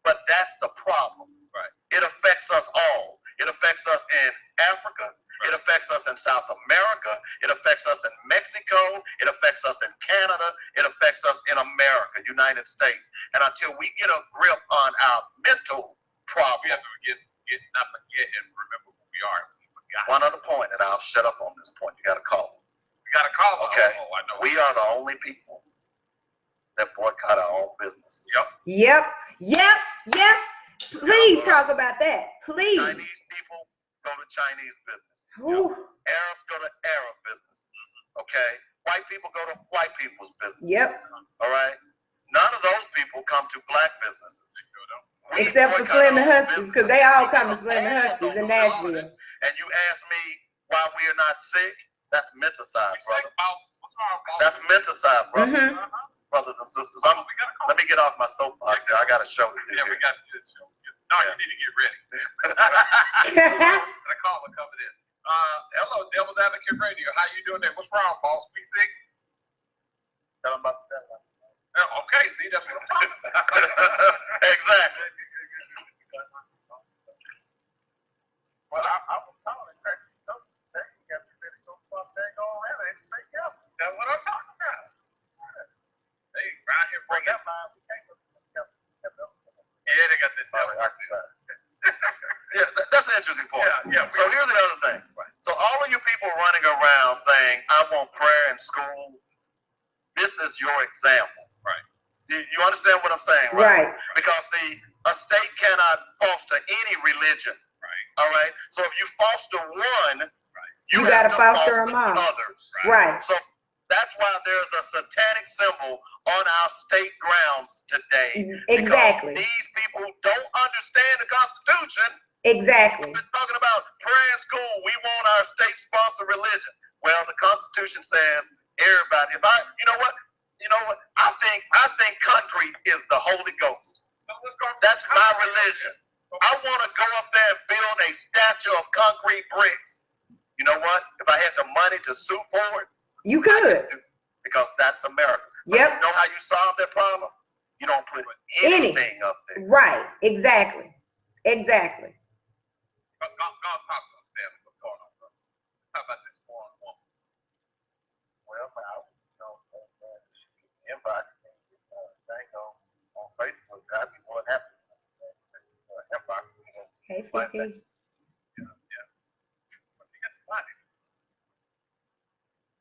but that's the problem. Right. It affects us all. It affects us in Africa. It affects us in South America. It affects us in Mexico. It affects us in Canada. It affects us in America, United States. And until we get a grip on our mental problem, We have to not forget and remember who we are. We forgot. one other point, and I'll shut up on this point. You got to call. We got to call them. Okay. Oh, I know. We are the only people that boycott our own business. Yep. Yep. Please talk about that. Please. Chinese people go to Chinese business. Ooh. Arabs go to Arab business. Okay? White people go to white people's business. Yep. All right? None of those people come to black businesses. We Except for boycott Slim and our own Huskies, businesses. because they all We come to get Slim and mad Huskies on in those Nashville. businesses, and you ask me why we are not sick, that's menticide, brother. That's menticide, brother. Mm-hmm. Brothers and sisters. Let me get off my soapbox here. I got a show to do. Yeah, we got to show. No, you need to get ready. The caller coming in. Hello, Devil's Advocate Radio. How you doing there? What's wrong, boss? We sick? Tell them about that. Okay, see, that's what I'm talking about. Exactly. Well, I was calling her. That's what I'm talking about. They around here bring up line. Yeah, they got this. Yeah, that's an interesting point. Yeah. So here's the other thing. So all of you people running around saying, I want prayer in school, this is your example. Right. You understand what I'm saying, Right. Because, see, a state cannot foster any religion. Right. All right? So if you foster one, You have gotta to foster them all. others. Right. So that's why there's a satanic symbol on our state grounds today. Exactly. Because these people don't understand the Constitution. Exactly. We're talking about prayer in school. We want our state-sponsored religion. Well, the Constitution says everybody. You know what? I think concrete is the Holy Ghost. That's my religion. I want to go up there and build a statue of concrete bricks. You know what? If I had the money to sue for it, You could. because that's America. So Yep. You know how you solve that problem? You don't put anything up there. Right. Exactly. Go talk to us, Sam. What's going on, bro? Talk about this foreign woman. Well, invite thing on Facebook. I mean, what happened? Inbox. Hey, Fifi. Yeah. But she got the body.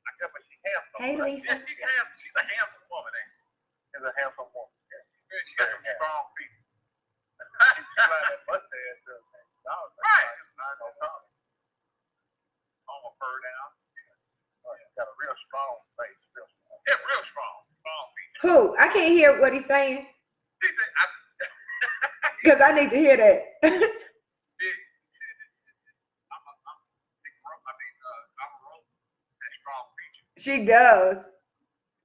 I guess, but she handsome. Hey, Lisa. Yeah, she's handsome. She's a handsome woman, ain't she? She's a handsome woman. Yeah. She got some strong feet. She's like that mustache. Right. No problem. Almost her down. She's got a real strong face. Real strong. Yeah, real strong. Strong feet. Who? I can't hear what he's saying. She said, Because I need to hear that. Omarosa has strong features. She does.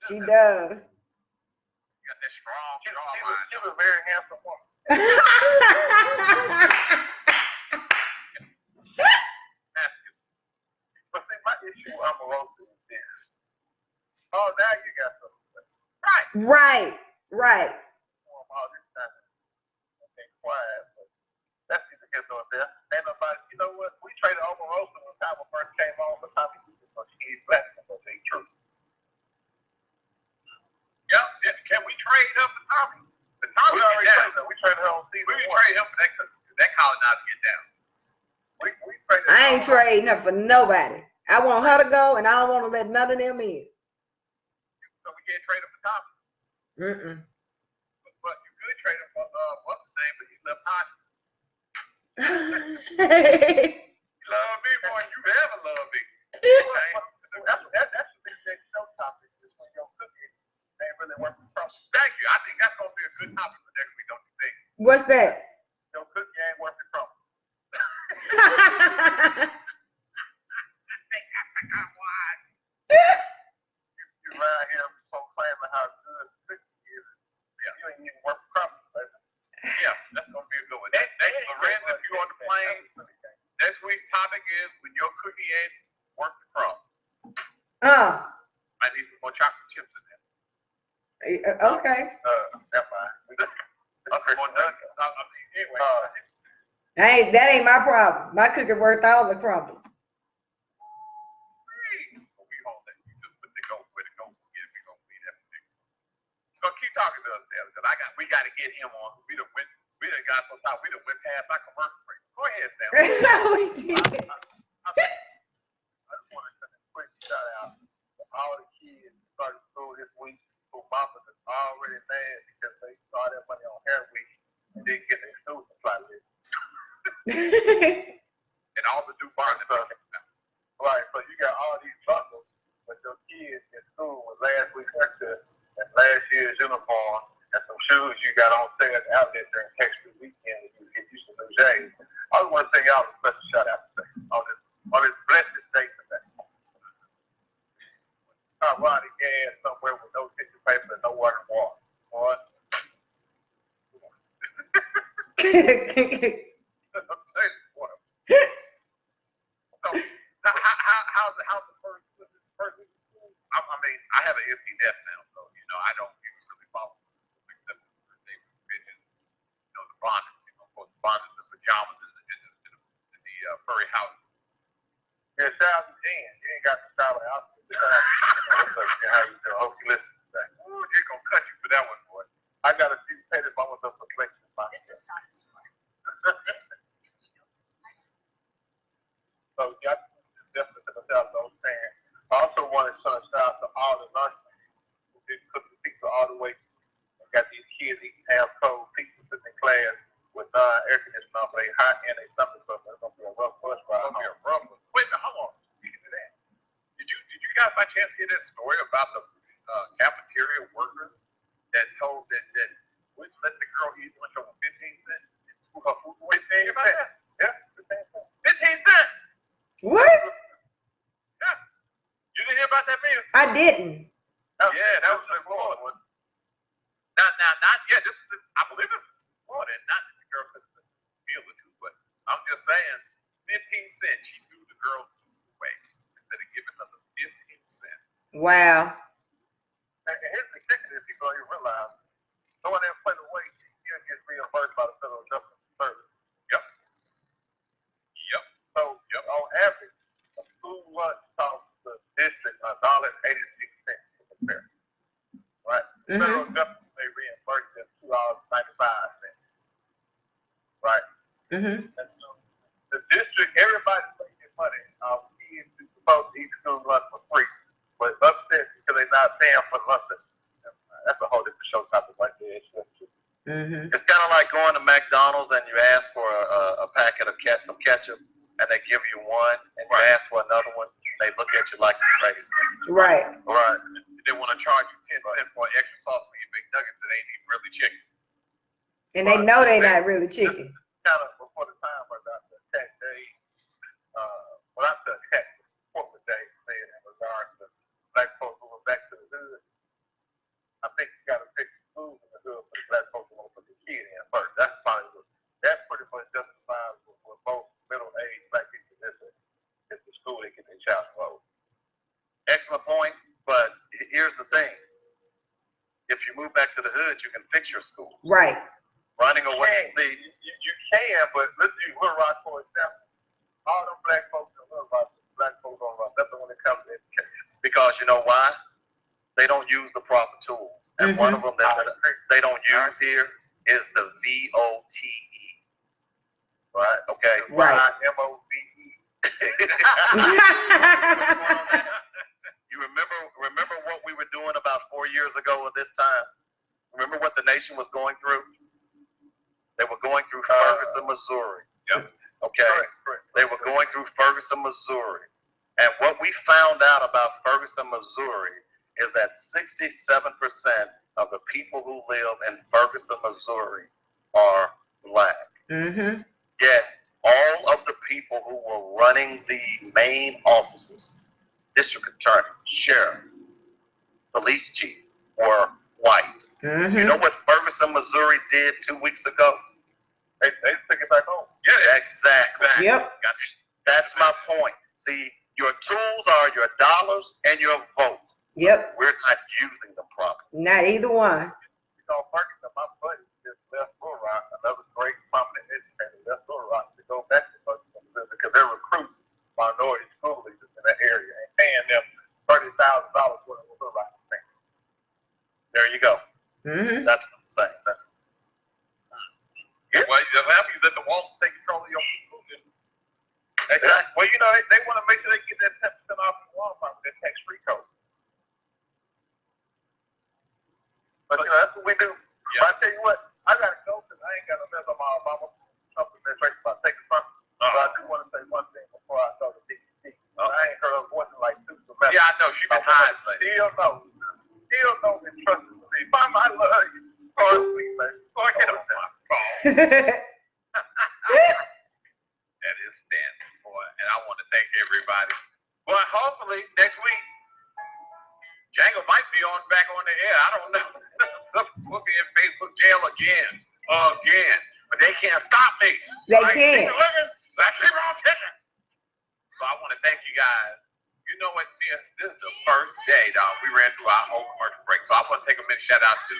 She does. You got that strong jawline. She was a very handsome woman. But see, my issue with Omarosa is this. Oh, now you got something. Right. All this time, okay, quiet. But that's either here nor there. Ain't nobody, you know what? We traded Omarosa when Tommy first came on, but Tommy was he's black, so it's true. Yep. Can we trade up for Tommy? The Tommy We already down. traded him. We traded her on season We didn't one. trade him for that college not to get down. We traded I ain't trading up for nobody. I want her to go, and I don't want to let none of them in. So we can't trade him for Tommy. Mm-mm. But you could trade him for what's his name, but he left hot. You love me more than you ever love me. Okay? That's the big show topic. Is when your cookie ain't really working from. Thank you. I think that's gonna be a good topic for next week, don't you think? What's that? Your cookie ain't working from. You around here proclaiming how good the cookie is. Yeah. You ain't even working from. Yeah, that's gonna be a good one. Lorenz, if you on the plane, next week's topic is when your cookie ain't worth the crumb. I need some more chocolate chips in there. Okay. That's fine. That's some more nuts. Anyway. That ain't my problem. My cookie worth all the crumbles. We hold that. You just put the go where the go. Get it, we gonna be that big. So keep talking to us, Dad, because we got to get him on. We done got so tired. We done went past our commercial break. Go ahead, Sam. We did. I just want to send a quick shout out to all the kids who started school this week who mamas is already mad because they started money on hair week and didn't get their school supply list. And all the new bars. Right, so you got all these bundles, but your kids in school with last week's haircut and last year's uniform and some shoes you got on sale at the outlet during Texas weekend and you get you some new J's. I just want to send y'all a special shout out today on this blessed day today. I'm riding gas somewhere with no tissue paper and no water and water. Boy. I'm telling you what. So, how's the first week of school? I mean, I have an empty nest now, so I don't even really follow except for the pigeons, the bonnets, both bonnets and pajamas in the furry house. Yeah, shout out to Jen. You ain't got to style it out. How you doing? Hope you listen to that. Ooh, they're gonna cut you for that one, boy. I got a few petty moments of reflection myself. So, y'all definitely send us out those fans. I also want to send a shout out to all the nurses who did cook the pizza all the way. We got these kids eating half cold pizza sitting in class with air conditioning on, but they hot and they stomach, so it's gonna be a rough bus ride. It's gonna be a rough one. Wait a minute, hold on. Speaking of that, did you guys by chance hear that story about the cafeteria worker that told that wouldn't let the girl eat lunch over 15 cents? Her food 15 cents. Yeah, 15 cents. What? Yeah. You didn't hear about that, man? I didn't. Yeah, that was in Florida. Not yet. I believe it's Florida, and not that the girl could feel it too, but I'm just saying, 15 cents. She threw the girl's food away instead of giving her the 15 cents. Wow. And here's the kicker that people don't even realize. Someone that played away, he gets reimbursed by the federal justice service. Yep. federal government may reimburse them $2.95. Right? And so the district, everybody's making money. Kids are supposed to eat school lunch for free, but upset because they're not paying for lunch. That's a whole different show topic right there. It's kind of like going to McDonald's and you ask for a packet of some ketchup and they give you one, and you ask for another one, they look at you like you're crazy. Right. They want to charge you 10 cents for extra sauce for your McNuggets that ain't even really chicken. And they know they're not really chicken. Kind of before the time was out the tax day, not the tax, corporate day, saying in regards to black folks moving back to the hood. I think you got to fix the schools in the hood for the black folks who want to put the kid in first. That's pretty much justifies for both middle-aged black people. It's the school they get their child enrolled. Excellent point, but here's the thing. If you move back to the hood, you can fix your school. Right. Running away. See, you can, but let's use Little Rock for example. All them black folks in Little Rock, black folks don't run nothing when it comes to education. Because you know why? They don't use the proper tools. And one of them that they don't use here is the VOTE. Right? Okay. Right. MOVE. You remember what we were doing about 4 years ago at this time? Remember what the nation was going through? They were going through Ferguson, Missouri. Yep. Okay. Correct. They were going through Ferguson, Missouri. And what we found out about Ferguson, Missouri is that 67% of the people who live in Ferguson, Missouri are black. Yet all of the people who were running the main offices, district attorney, sheriff, police chief, were white. You know what Ferguson, Missouri did 2 weeks ago? They took it back home. Yeah, exactly. Yep. That's my point. See, your tools are your dollars and your vote. Yep. We're not using them properly. Not either one. You know, Ferguson, my buddy just left Little Rock, another great prominent educator left Little Rock to go back to Ferguson because they're recruiting minority school leaders in that area and paying them $30,000 for Little Rock. There you go. That's what I'm saying. Well, the happy that the Waltons take control of your school system. Exactly. Well, you know, they want to make sure they get that 10% off the Walmart with that tax-free code. But, you know, that's what we do. Yeah. But I tell you what, I got to go because I ain't got no mess on my Obama something that's right about taking from. But I do want to say one thing before I go to DCT. I ain't heard her voice in like 2 semesters. Yeah, I know. She been hiding. Still know and trust me. Mama, I love you. Oh, sweet, man. Oh, I get on my phone. That is standing, boy. And I want to thank everybody. But hopefully next week, Django might be back on the air. I don't know. We'll be in Facebook jail again. But they can't stop me. They can't. I keep on ticking. So I want to thank you guys. You know what, this is the first day, dog. We ran through our whole commercial break. So I want to take a minute shout out to,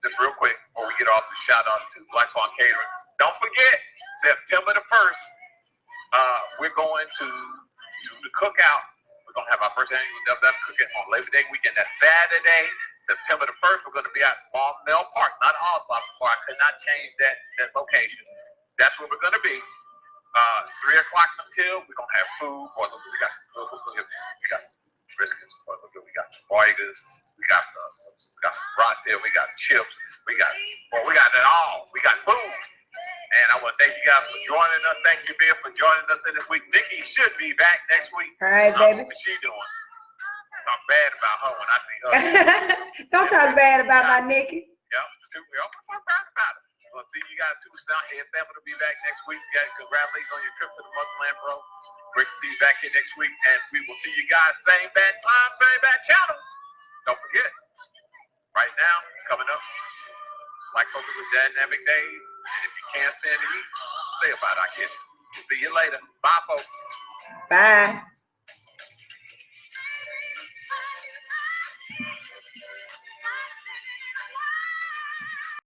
just real quick, before we get off, the shout out to Black Swan Catering. Don't forget, September the 1st, we're going to do the cookout. We're going to have our first annual WW cookout on Labor Day weekend. That's Saturday, September the 1st. We're going to be at Mel Park, not Allsop Park. I could not change that location. That's where we're going to be. 3 o'clock until we're going to have food. We got some food. We got some briskets. We got some burgers. We got some brats here. We got chips. We got it all. We got food. And I want to thank you guys for joining us. Thank you, Bill, for joining us in this week. Nikki should be back next week. All right, baby. What's she doing? Talk bad about her when I see her. Don't talk bad about my Nikki. Yep. I'm talk bad about it. We'll see you guys Tuesday down here. Sample will be back next week. Congratulations on your trip to the motherland, bro. Great to see you back here next week. And we will see you guys same bad time, same bad channel. Don't forget, right now, coming up, Black Focus with Dynamic Days. And if you can't stand the heat, stay about our kitchen. See you later. Bye, folks. Bye.